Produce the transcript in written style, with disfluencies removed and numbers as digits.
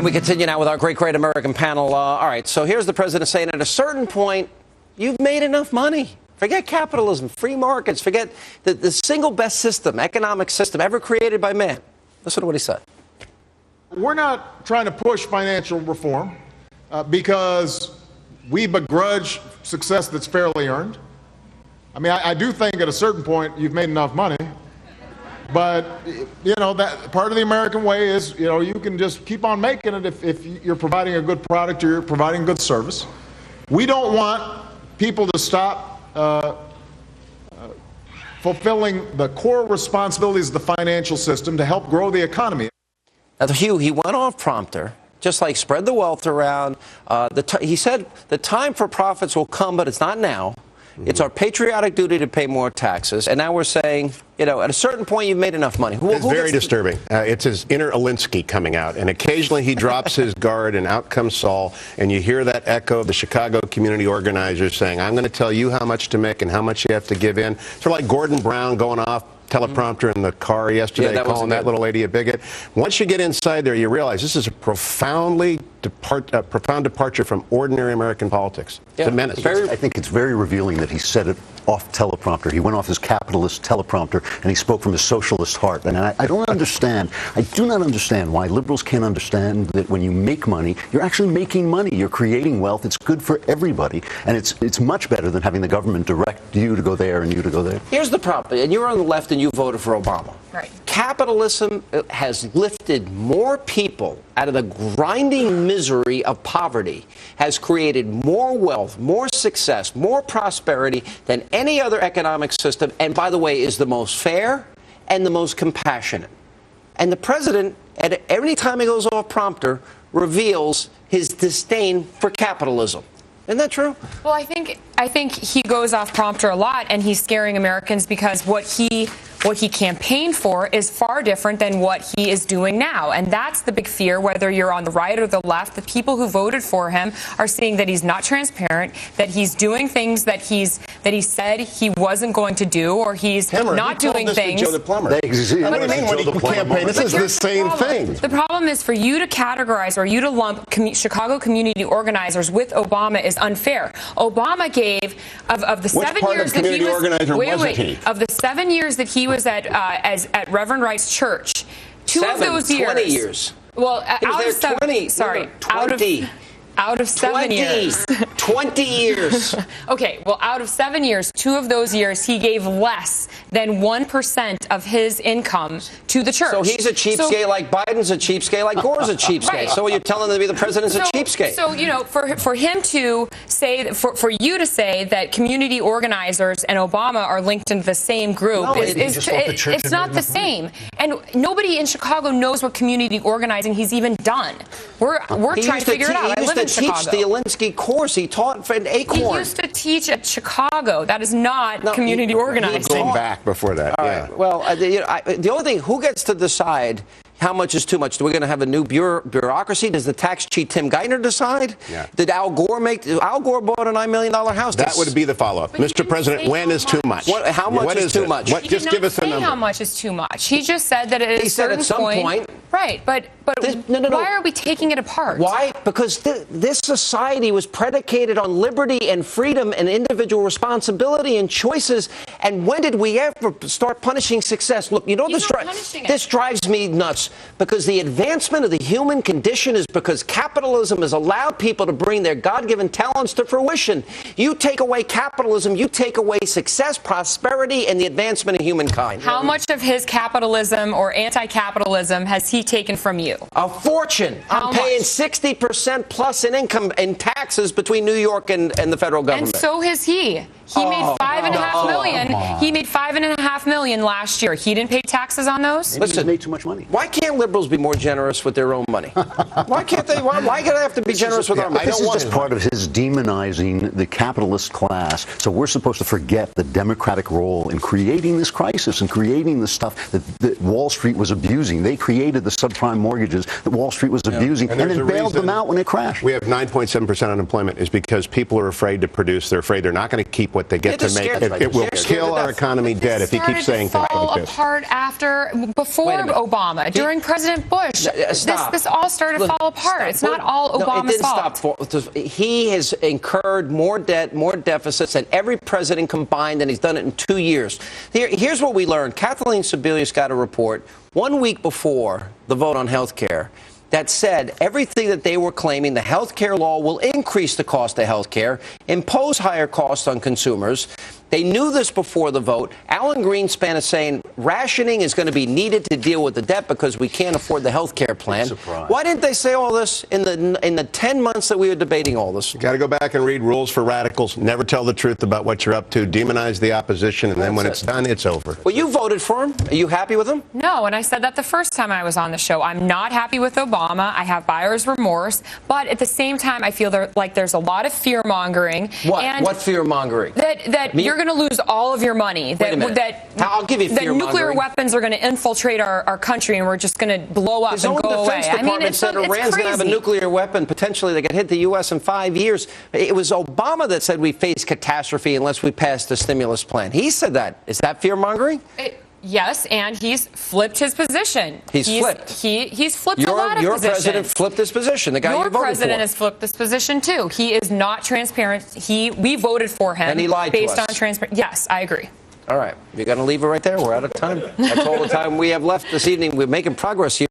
And we continue now with our great American panel. All right, so here's the president saying at a certain point, you've made enough money. Forget capitalism, free markets, forget the single best system, economic system ever created by man. Listen to what he said. We're not trying to push financial reform because we begrudge success that's fairly earned. I mean, I do think at a certain point you've made enough money. But, you know, that part of the American way is, you know, you can just keep on making it if you're providing a good product or you're providing good service. We don't want people to stop fulfilling the core responsibilities of the financial system to help grow the economy. Now, Hugh, he went off prompter, just like spread the wealth around. He said the time for profits will come, but it's not now. It's our patriotic duty to pay more taxes. And now we're saying, you know, at a certain point, you've made enough money. It's very disturbing. It's his inner Alinsky coming out. And occasionally he drops his guard and out comes Saul. And you hear that echo of the Chicago community organizers saying, I'm going to tell you how much to make and how much you have to give in. Sort of like Gordon Brown going off teleprompter in the car yesterday, calling that little lady a bigot. Once you get inside there, you realize this is a profound departure from ordinary American politics. It's a menace. I think it's very revealing that he said it off teleprompter. He went off his capitalist teleprompter and he spoke from his socialist heart. And I don't understand. I do not understand why liberals can't understand that when you make money, you're actually making money. You're creating wealth. It's good for everybody. And it's much better than having the government direct you to go there and you to go there. Here's the problem. And you're on the left and you voted for Obama. Right. Capitalism has lifted more people out of the grinding misery of poverty, has created more wealth, more success, more prosperity than any other economic system, and by the way, is the most fair and the most compassionate. And the president, at every time he goes off prompter, reveals his disdain for capitalism. Isn't that true? Well, I think he goes off prompter a lot, and he's scaring Americans because what he campaigned for is far different than what he is doing now. And that's the big fear, whether you're on the right or the left. The people who voted for him are seeing that he's not transparent, that he's doing things that he said he wasn't going to do, or he's not doing things. Joe the plumber. What do you mean when he campaign? This is the same thing. The problem is for you to categorize or you to lump Chicago community organizers with Obama is unfair. Obama gave of the 7 years that he was of the 7 years that he was at Reverend Wright's church, two of those years. 20 years. Well, out of 20. Sorry, 20. Out of 7 years. 20 years. Okay, well, out of 7 years, 2 of those years, he gave less than 1% of his income to the church. So he's a cheapskate like Biden's a cheapskate like Gore's a cheapskate. Right. So you're telling him to be the president's a cheapskate. So, you know, for him to say, for you to say that community organizers and Obama are linked into the same group, it's not the same. And nobody in Chicago knows what community organizing he's even done. We're trying to figure it out. I live in Chicago. Teach the Alinsky course. He taught for an Acorn. He used to teach at Chicago. That is not community organizing. Going back before that, yeah. Right. Well, the only thing, who gets to decide how much is too much? Do we going to have a new bureaucracy? Does the tax cheat Tim Geithner decide? Yeah. Did Al Gore bought a $9 million house? That would be the follow-up. Mr. President, when is too much? How much is too much? Just give us a number. How much is too much? He just said that at a certain point. Right, but why are we taking it apart? Why? Because this society was predicated on liberty and freedom and individual responsibility and choices. And when did we ever start punishing success? Look, you know, this drives me nuts. Because the advancement of the human condition is because capitalism has allowed people to bring their God-given talents to fruition. You take away capitalism, you take away success, prosperity, and the advancement of humankind. How much of his capitalism or anti-capitalism has he taken from you? A fortune. I'm paying 60% plus in income in taxes between New York and the federal government. And so has he. He made $5.5 million. He made $5.5 million last year. He didn't pay taxes on those. Listen, he made too much money. Why can't liberals be more generous with their own money? Why can't they? Why do they have to be generous with our money? This is just part of his demonizing the capitalist class. So we're supposed to forget the democratic role in creating this crisis and creating the stuff that Wall Street was abusing. They created the subprime mortgages that Wall Street was abusing and then bailed them out when it crashed. We have 9.7% unemployment is because people are afraid to produce. They're afraid they're not going to keep what they get to make. It will kill our economy dead if he keeps saying things like fall this. apart before Obama, during President Bush. This all started to fall apart. It's not all Obama's fault. He has incurred more debt, more deficits than every president combined, and he's done it in 2 years. Here's what we learned. Kathleen Sebelius got a report 1 week before the vote on health care that said everything that they were claiming, the health care law will increase the cost of health care, impose higher costs on consumers. They knew this before the vote. Alan Greenspan is saying rationing is going to be needed to deal with the debt because we can't afford the health care plan. Why didn't they say all this in the 10 months that we were debating all this? You got to go back and read Rules for Radicals. Never tell the truth about what you're up to. Demonize the opposition, and then when it's done, it's over. Well, you voted for him. Are you happy with him? No, and I said that the first time I was on the show. I'm not happy with Obama. I have buyer's remorse. But at the same time, I feel like there's a lot of fear-mongering. What fear-mongering? That you're going to lose all of your money. I'll give you fear-mongering. That nuclear weapons are going to infiltrate our country and we're just going to blow up and go away. I mean, it's said Iran's going to have a nuclear weapon potentially that could hit the U.S. in 5 years. It was Obama that said we face catastrophe unless we pass the stimulus plan. He said that. Is that fear-mongering? Yes, and he's flipped his position. He's flipped a lot of positions. Your president flipped his position. The guy you voted for. Your president has flipped this position too. He is not transparent. We voted for him. And he lied based to us. on transparency. Yes, I agree. All right. You're going to leave it right there? We're out of time. That's all the time we have left this evening. We're making progress here.